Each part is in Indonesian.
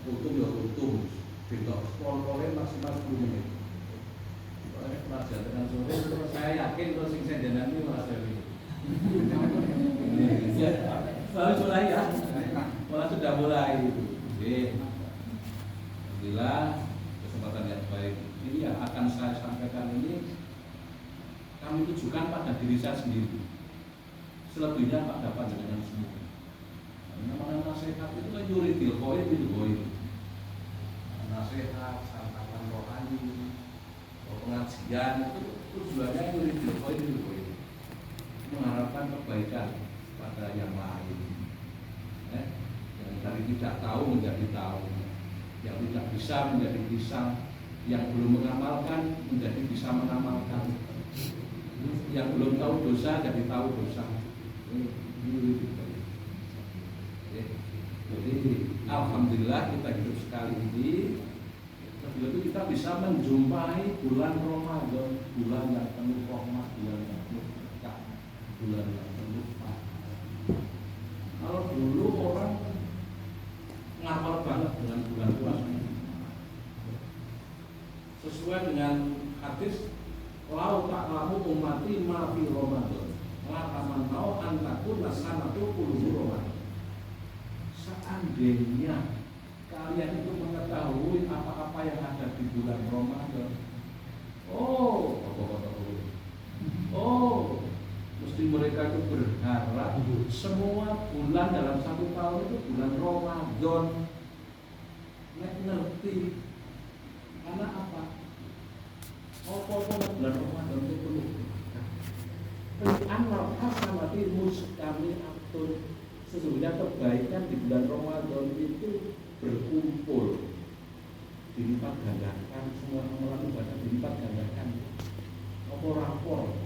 Kultum ya kultum, bentuk scroll-scrollnya maksimal 10 menit. Soalnya pelajar dengan sore, terus saya yakin terus sing sendenan ini malah dari selalu mulai ya, malah sudah mulai itu. Jadi, alhamdulillah kesempatan yang baik ini yang akan saya sampaikan ini kami tujukan pada diri saya sendiri, selebihnya pada panjenengan semua. Namanya nasihat itu kan yuridil qaid bil ghaib. Nasihat, santapan rohani, pengajian itu tujuannya yuridil qaid bil ghaib, mengharapkan kebaikan pada yang lain. Yang dari tidak tahu menjadi tahu, yang tidak bisa menjadi bisa, yang belum mengamalkan menjadi bisa mengamalkan, yang belum tahu dosa jadi tahu dosa. Jadi alhamdulillah kita hidup sekali ini, sebelum itu kita bisa menjumpai bulan Ramadan, bulan yang penuh rahmat, bulan yang penuh berkah, bulan yang penuh pahala. Kalau dulu orang ngapal banget dengan bulan puasa ini, sesuai dengan hadis lau ta'lamu ummati ma fi Ramadan la tamannau an takuna sanatu kullu Ramadan. Seandainya kalian itu mengetahui apa-apa yang ada di bulan Ramadan, mesti mereka itu berharap semua bulan dalam satu tahun itu bulan Ramadan. Ngerti karena apa? Bulan Ramadan itu penuh. Amal hasanati muskami atur. Sesungguhnya kebaikan di bulan Ramadan itu berkumpul, dilipat gandakan, semua amalan ibadah dilipat gandakan. Apa rapor?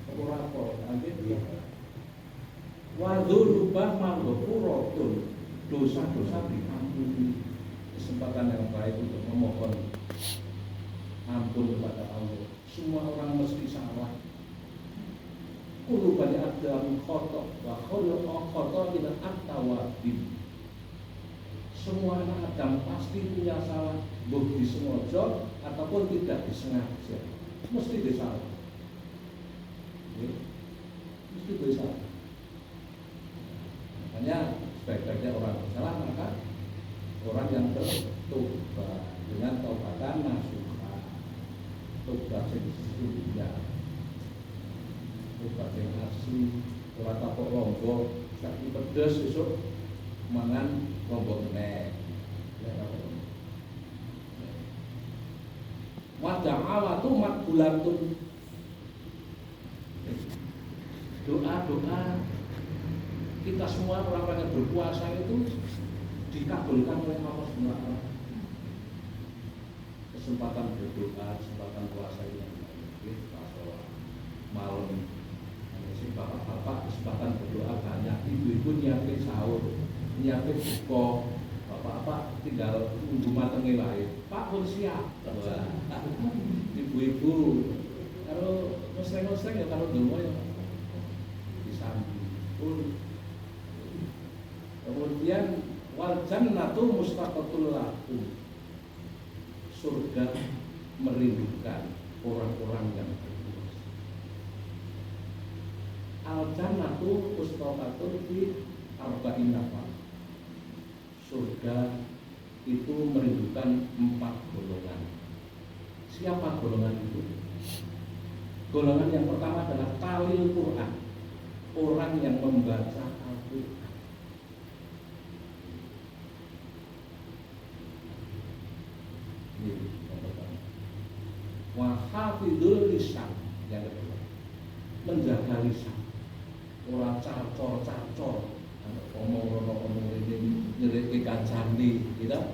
Apa rapor? Nanti wadulubah maghfuratun, dosa-dosa diampuni. Kesempatan yang baik untuk memohon ampun kepada Allah. Semua orang mesti salah. Kullu bani adam khata wa khulqu khata ila at-tawabin. Semua anak Adam pasti punya salah, baik disengaja ataupun tidak disengaja. Mesti disalah. Mesti disalah. Makanya sebaik-baiknya orang bersalah maka orang yang bertobat dengan taubatan nasuha, tobat yang sesungguhnya. Bagian asli, orang tapok lombok, sakit pedas besok mangan lombok nek. Wada'awatu makbulatun. Doa-doa kita semua orang-orang yang berpuasa itu dikabulkan oleh Allah SWT. Kesempatan berdoa, kesempatan puasa ini malam. Bapak-bapak kesempatan berdoa banyak, ibu-ibu nyiapin sahur, nyiapin buka, bapak-bapak tinggal tunggu matengnya lahir. Pak pun siap. Ibu-ibu kalau ngesleng-ngesleng ya kalau dulu ya disambi. Kemudian wal jannatu mustaqatul lakum. Surga merindukan orang-orang yang al-jannatu mustaqatun fi arba'in nafar. Surga itu merindukan 4 golongan. Siapa golongan itu? Golongan yang pertama adalah talil Quran, orang yang membaca Al-Quran. Ini yang pertama. Wa hafidhul lisan, yang kedua, menjaga lisan. Orang cacor-cacor, ngomong ini nyeriki kancani, kita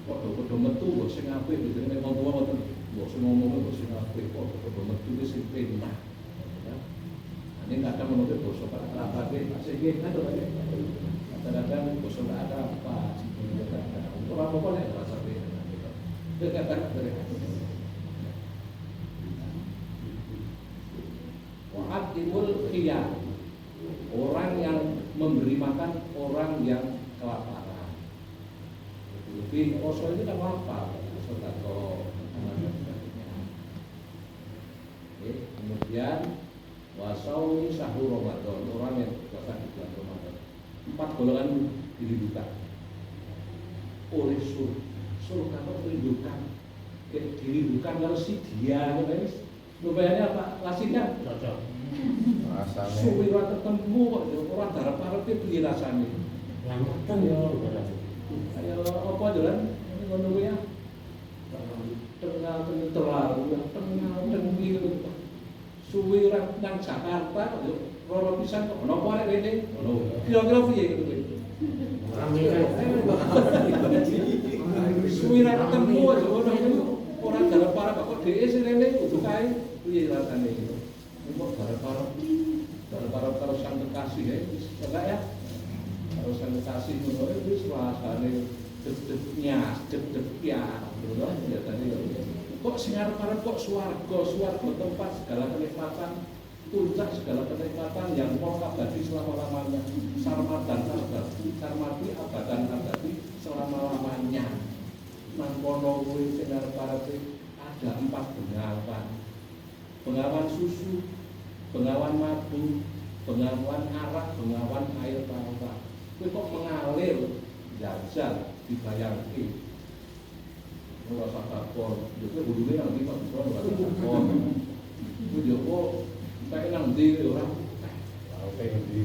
podo-podo metu, sing apik, biasanya memang tua ngoten, sing ngomongnya sing apik, podo-podo metu itu sing penak. Ini kadang menurut bosok apa, sehingga kadang-kadang bosok ada apa, orang apa yang terasa beda. Wa'atimul khiyar, orang yang memberi makan orang yang kelaparan. Lebih poso itu kan lapar, sedekah dan sebagainya. Oke, kemudian wasaumi sahur Ramadan, orang yang berpuasa di bulan Ramadan. 4 golongan dirindukan oleh surga kok dirindukan, dirindukan kalau si dia, guys. Lumayannya apa? Lasitnya cocok. Rasanya Suwira ketemu kok orang darap-darap itu piye rasane. Lamatan ya Ayo apa jalan ngono ya. Tengah terlalu tengah tinggi gitu. Suwira nang Jakarta yo roro pisan kok ono arek rene. Ngono. Kira-kira piye gitu. Suwira ketemu aja ono orang darap-darap kok dhewe sing rene kudu kae piye rasane gitu. Kok darap-darap terus sang kekasih ya. Enggak ya? Terus sang kekasih ngono wis rasane deg-degnya, deg-degnya ngono biasane kok sing arep-arep kok swarga tempat segala kenikmatan, puncak segala kenikmatan yang mau abadi selama-lamanya, sarmati abadan selama-lamanya. Nang kono kuwi sing arep-arep ada 4 bengawan susu, bengawan madu, bengawan arak, bengawan air tawar. Kuwi kok mengalir jajal dibayarke. Ora sak takon, yo kuwi budune nang ndi kok iso ora takon. Kuwi yo kok kae nang ndi ora. oke ngendi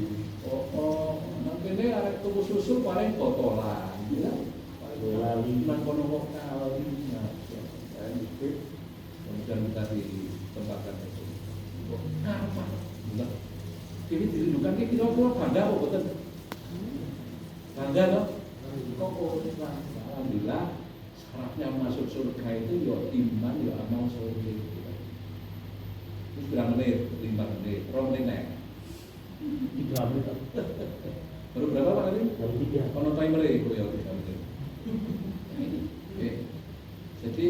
Nang kene arek tuku susu paling botolan, ya. Paling nang kono kok kali. Nah, kemudian kita ditempatkan itu. Apa? Benar. Ini dirindukan ke kira-kira bangga apa betul? Bangga loh. Kok alhamdulillah syaratnya masuk surga itu ya iman ya amal soleh. Itu berapa menit? 5 menit. 2 menit nek. 3 menit. Baru berapa Pak tadi? Jam 3. Kono timer ya 3 menit. Oke. Jadi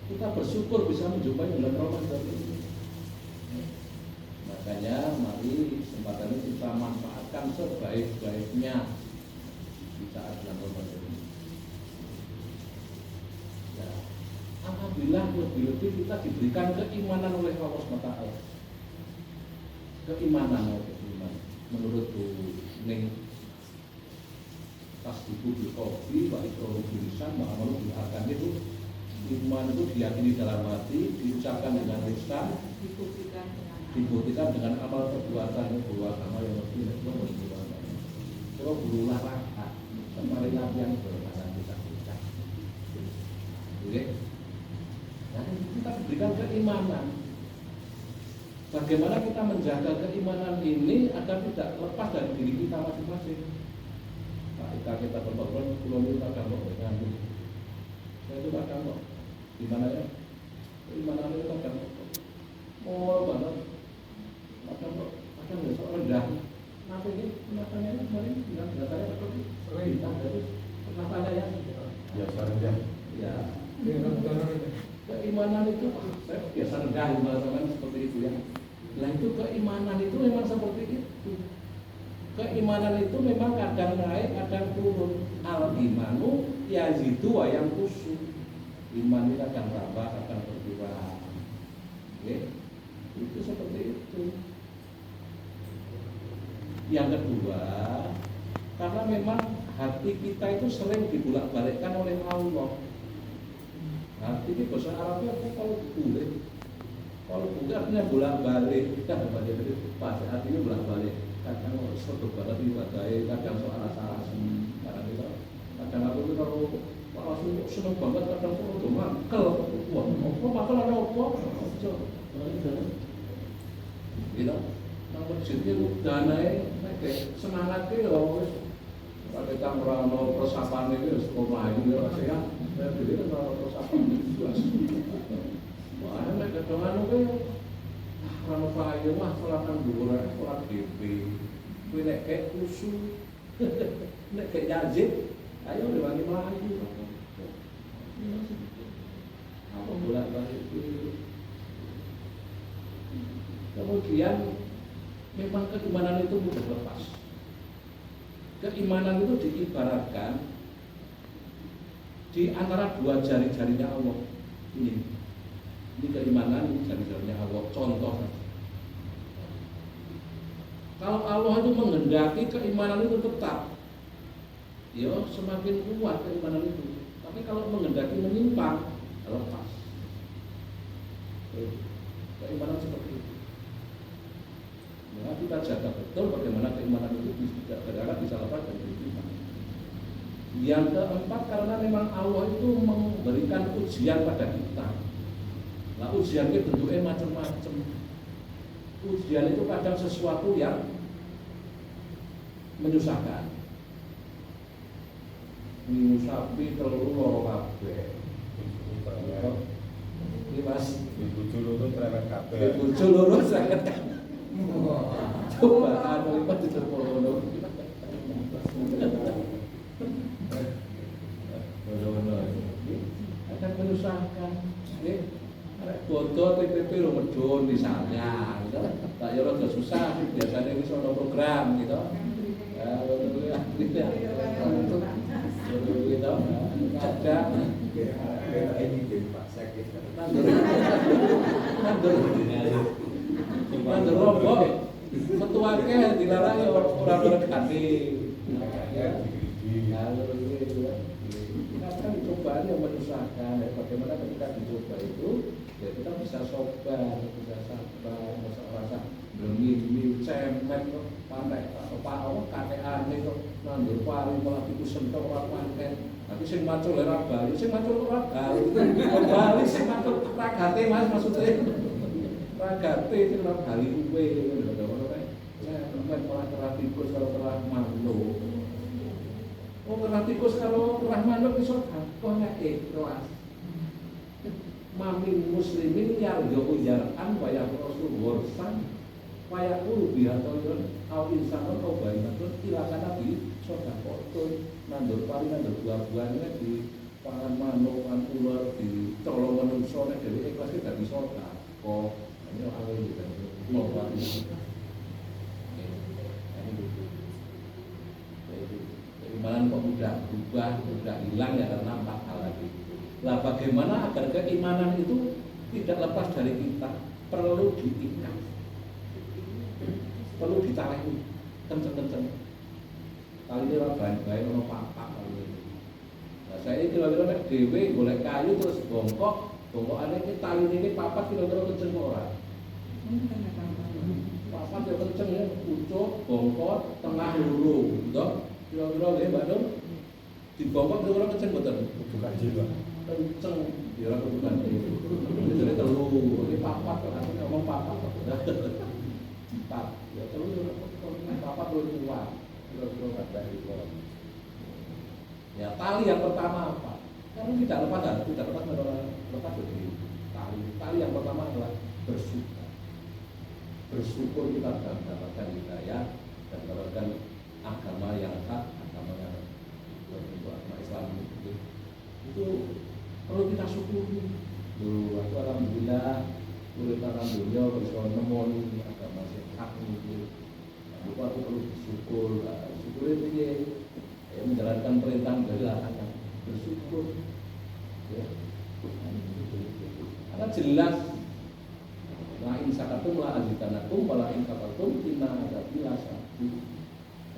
kita bersyukur bisa menjumpai bulan Ramadan ini. Makanya mari kesempatan ini kita manfaatkan sebaik-baiknya di saat bulan Ramadan ini. Ya, alhamdulillah lebih-lebih kita diberikan keimanan oleh Allah SWT. Keimanan. Menurut Bu Ning Tasdiqu bil qalbi wa iqraru bil lisan wa amalu bil arkan itu iman itu diyakini dalam hati, diucapkan dengan lisan, dibuktikan dengan amal perbuatan amal yang lebih perbuatan. Kalau berulah raka, kemarin yang berbadan kita ucap. Oke? Nah, kita diberikan keimanan. Bagaimana kita menjaga keimanan ini agar tidak lepas dari diri kita masing-masing. Ketika kita berkorban, belum kita akan dengan saya itu akan kok. Gimana ya? Keimanan itu akan mau banget. Akan besok rendah. Kenapa ini? Kenapanya kemarin bilang datanya seperti rendah dari kenapanya ya? biasa rendah Ya. Keimanan itu saya biasa rendah teman-teman seperti itu ya. Nah itu keimanan itu memang seperti itu. Keimanan itu memang kadang naik, kadang turun. Al-imanu yazidu wa yanqusu. Iman ini kadang tambah, kadang berkurang. Oke? Itu seperti itu. Yang kedua, karena memang hati kita itu sering dibulak-balikkan oleh Allah. Hati ini bahasa Arabnya apa kalau boleh? Kalau bukan artinya bolak-balik, kita baca dari pas artinya bolak-balik. Kadang sedih banget ibadahnya, kadang soal asal-asal, kadang aku itu kalau langsung seneng banget, kadang aku tuh mangkel, wah, apa mangkel ada apa? Gitu, nang masjidnya dananya, kayak semangatnya loh, pada kita merano persapan ini, sekolah ini, saya beli kan persapan itu jelas. Wah, nek kedongan kuwi ora payu mah salatan dhuwur, ora DP. Kuwi nek kek kusu. Nek kek Yazid, ayo diwangi mlayu. Apa bolak-balik itu. Kemudian memang keimanan itu mudah lepas. Keimanan itu diibaratkan di antara dua jari-jarinya Allah. Ini keimanan, ini jari-jarinya Allah. Contoh saja. Kalau Allah itu menghendaki keimanan itu tetap, ya semakin kuat keimanan itu. Tapi kalau menghendaki menyimpang, lepas. Keimanan seperti itu. Maka kita jaga betul bagaimana keimanan itu bisa lepas dari kehidupan. Yang keempat, karena memang Allah itu memberikan ujian pada kita. Nah, ujian itu bentuknya macam-macam. Ujian itu kadang sesuatu yang menyusahkan. Sapi telur loro kabeh. Ini Mas, Ibu dulu tuh preman kabeh. ibu loro sangat. Coba anu iki dicepolono. Akan menyusahkan. Bodoh PPP lo medun misalnya, gitu. Tak ya rada susah, biasanya wis ono program gitu. Ya, gitu. Ada nandur rombok metuake dilarang ora berkati. Kadang cobaan yang menyusahkan, ya, bagaimana ketika dicoba itu, ya kita bisa sabar, bisa sabar, bisa rasa bermimpi, cemet, panek, kakeane kok nandur pari malah disentuh ora panen. Tapi sing macul ora bali, sing macul ora bali. Bali sing macul ragate Mas maksudnya. Ragate sing ora bali kuwe ngono kae. Cemet ora kerah tikus karo kerah manuk. Oh, kerah tikus karo kerah manuk iso kok nek ikhlas. Mamin muslimin yarjo ujaran wa yaqrasu ghursan wa yaqulu bihatalun au insanun au bainatun ilakan nabi sedekah nandur pari nandur buah-buahane di pangan manuk kan ular di colong manungsa nek dhewe ikhlas iki dadi sedekah. Kok ini awal iki mau pari. Keimanan kok mudah berubah, mudah hilang ya karena 4 hal lagi. Lah bagaimana agar keimanan itu tidak lepas dari kita? Perlu diikat, perlu ditarik kenceng-kenceng. Kali ini orang baik-baik ono papak kali ini. Nah saya kira-kira nek dhewe golek kayu terus bongkokane iki tali ini papat kira-kira kenceng kok ora? Papat ya kenceng ya, pucuk, bongkot, tengah luru, gitu. Kira-kira nggih Mbak Nur dibongkok kira-kira kenceng mboten? Bukan jiwa. Kenceng ya ora kebukan jadi telu ini papat kok aku ngomong papat kok empat ya telu papat lu kuat kira-kira ada itu ya. Tali yang pertama apa? Karena tidak lepas dari tali yang pertama adalah bersyukur kita mendapatkan hidayah dan mendapatkan agama yang hak, agama yang berbentuk agama Islam itu perlu kita syukuri. Dulu aku alhamdulillah urip nang dunya bisa nemoni agama sing hak niku. Aku perlu bersyukur. Syukur piye? Ya menjalankan perintah dari larangan. Bersyukur. Ya. Karena jelas la in sakatum la azidanakum wa la in kafartum inna adzabi lasyadid.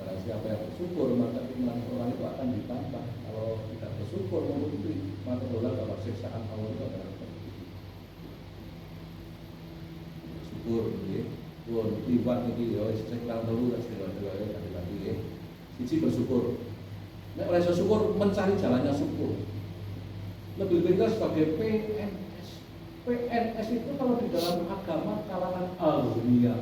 Karena siapa yang bersyukur maka iman orang itu akan ditambah. Kalau tidak bersyukur mengikuti maka Allah dapat siksaan Allah itu adalah syukur nggih. Pun liwat iki ya wis sekang telu wis dhewe-dhewe tadi nggih. Siji bersyukur. Nek ora iso syukur mencari jalannya syukur. Lebih baik sebagai PNS. PNS itu kalau di dalam agama kalangan agniya.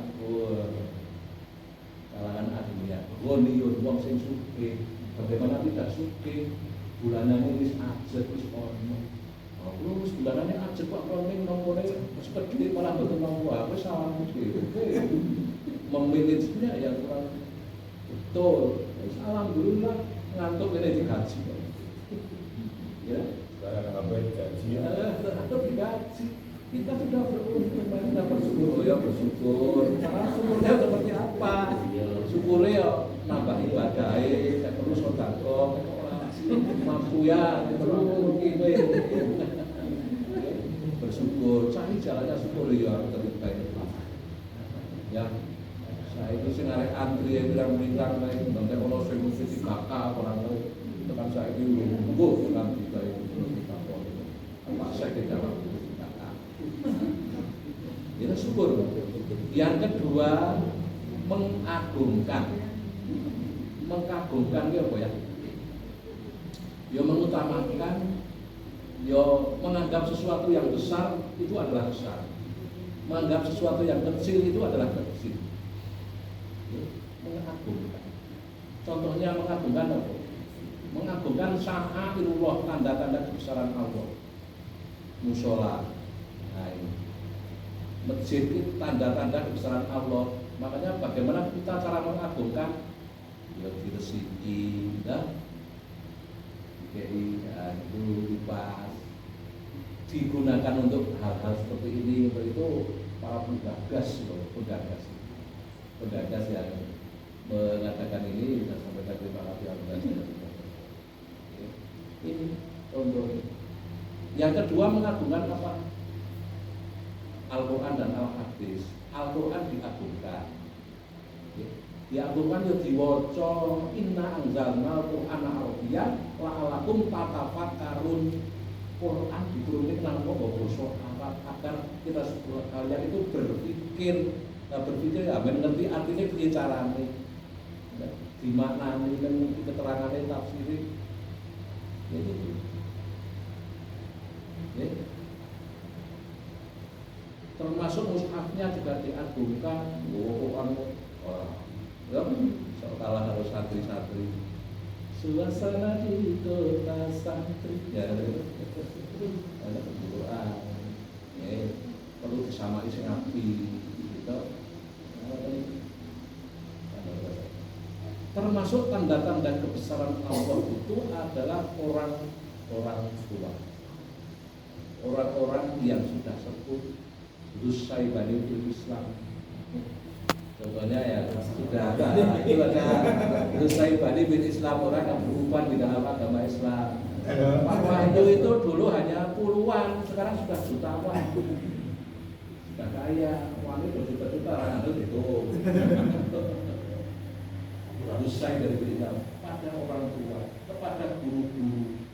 Kalangan agniya. Ghaniyun wong sing sugih. Bagaimana tidak sugih? Bulanannya wis ajet wis ono. Lu wis bulanannya ajet kok roning nomore sepedi malah mboten nomor aku salah dhewe. Memanagenya ya kurang betul. Alhamdulillah ngantuk ini digaji. Ya, Sekarang apa digaji? atau digaji. Kita sudah beruntung, kita bersyukur ya bersyukur. Cara syukurnya seperti apa? Syukurnya ya nambah ibadah. mampu ya, bersyukur, cari jalannya syukur ya, terbaik. Ya, saya itu sing arek antri yang bilang-bilang naik, nanti kalau saya mesti dibakar orang lain, itu kan saya itu nunggu dengan kita itu dibakar. Apa saya ke dalam dibakar. Itu syukur. Yang kedua, mengagungkan. Mengagungkan itu apa ya? Ya mengutamakan, ya menganggap sesuatu yang besar itu adalah besar, menganggap sesuatu yang kecil itu adalah kecil. Ya, mengagungkan. Contohnya mengagungkan apa? Mengagungkan sya'airullah, tanda-tanda kebesaran Allah. Mushola, nah ini. Masjid itu tanda-tanda kebesaran Allah. Makanya bagaimana kita cara mengagungkan? Ya diresiki, ya. Jadi ya, itu dipas, digunakan untuk hal-hal seperti ini. Untuk itu para penggagas yang mengatakan ini sudah sampaikan terima kasih atas ini contohnya. Yang kedua, mengagungkan apa? Al-Quran dan Al-Hadis. Al-Quran diagungkan, diagungkan ya diwaca, inna anzalna al-Qur'ana arabiyyan la'alakum tatafakkarun. Quran diturunkan nang basa Arab agar kita kalian itu berpikir, berpikir ya mengerti artinya piye carane. Di mana ini keterangannya tafsirnya. Ya gitu. Ya. Termasuk mushafnya juga diagungkan. Quran ya, seolah harus santri-santri. Suasana di kota santri. Ya, ada Quran. Ya, perlu disamai sing api gitu. Termasuk tanda-tanda kebesaran Allah itu adalah orang-orang tua, orang-orang yang sudah sepuh, Saibani fil Islam. Contohnya ya sudah itu ada Saibani fil Islam, orang yang berubah di dalam agama Islam. Pak Wahyu itu dulu hanya puluhan, sekarang sudah jutawan, sudah kaya, wanita berjuta-juta, orang itu. Usai dari berita pada orang tua, kepada guru-guru,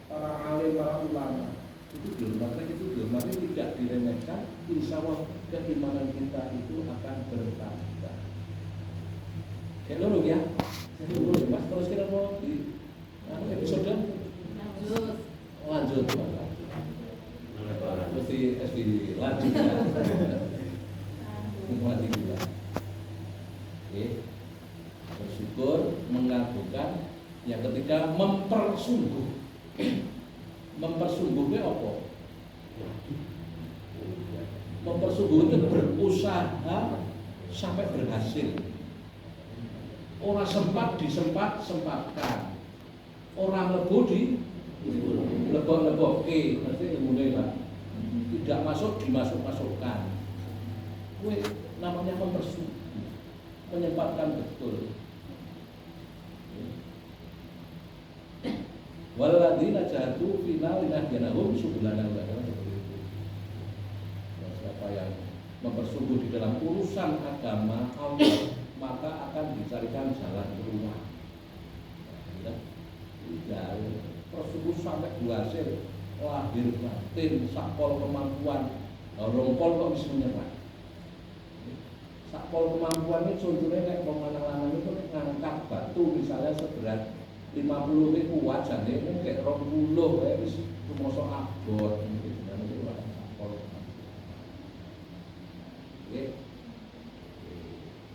para alim, para ulama, itu tidak diremehkan. Insya Allah keimanan kita itu akan bertambah. Kayak dulu ya, mas terus kita mau di episode lanjut, mesti lanjut ya, lanjut juga. Oke. Bersyukur, mengagungkan. Yang ketiga, mempersungguh. Mempersungguhnya apa? Mempersungguh itu berusaha sampai berhasil. Orang sempat disempatkan. Orang lebu lebok, berarti ilmunya lah. Tidak masuk dimasukkan. Itu namanya mempersungguh, menyempatkan betul. Walladzina jahadu fina linahdiyannahum subulana seperti itu. Siapa yang mempersungguh di dalam urusan agama Allah, maka akan dicarikan jalan keluar. Ya, persungguh sampai berhasil, lahir batin, sakpol kemampuan, rongkol kok bisa menyerah. Sakpol kemampuan ini contohnya kayak pemanah-lanang itu ngangkat batu misalnya seberat 50 itu wajan ini kayak 20 kayak wis rumasa abot gitu dan itu lah sakpol kemampuan. Oke.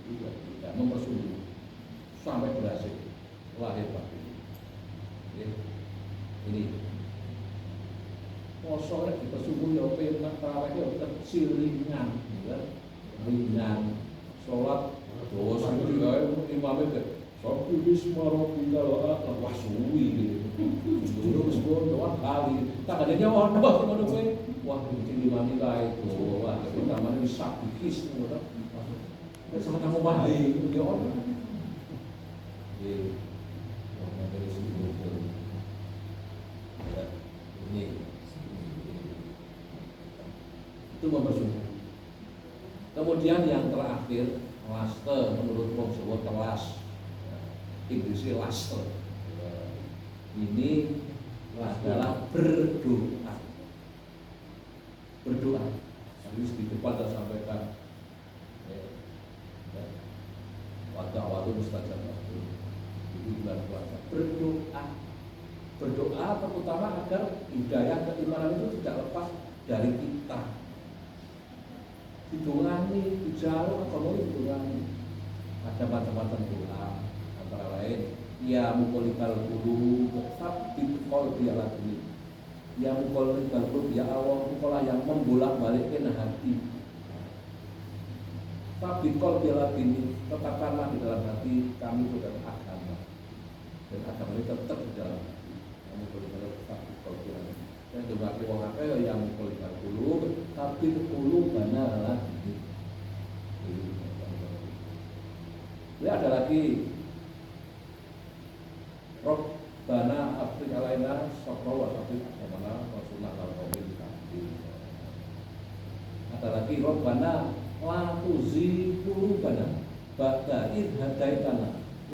Juga tidak mempersungguh sampai berhasil lahir batin. Oke. Ini kosongnya dipersungguh ya penak tarawih kecil ringan sholat bawa sendiri aja imamnya Sabtu bismillahirrahmanirrahim wah suwi gitu dulu sebelum doang kali tak ada nyawa doang sama doang wah bikin imamnya kayak itu wah itu namanya bisa bikis sama kamu baik dia orang dari sini Itu mempersungguhkan. Kemudian yang terakhir, laste, menurut wong Jawa kelas, Inggrisnya laste. Ini adalah berdoa. Berdoa. Jadi di depan saya sampaikan, waktu mustajab waktu itu bulan puasa. Berdoa. Berdoa terutama agar hidayah keimanan itu tidak lepas dari kita. Didongani, dijaluk atau mau didongani. Ada macam-macam doa, antara lain ya mukolikal qulub tetap dikol dia lagi. Ya mukolikal qulub ya Allah, engkaulah yang membolak-balikkan hati. Tapi kol dia lagi ini tetapkanlah di dalam hati kami itu dalam agama, dan agama ini tetap di dalam hati. Kamu boleh tetap dikol dia lagi. Dan juga orang apa yang mukolikal qulub tapi qulub benar lagi. Ya ada lagi Robbana Afrik alaina sokro wa Afrik asamana Rasulullah al-Qawmin. Ada lagi Robbana la tuzi qulubana ba'da id hadaitana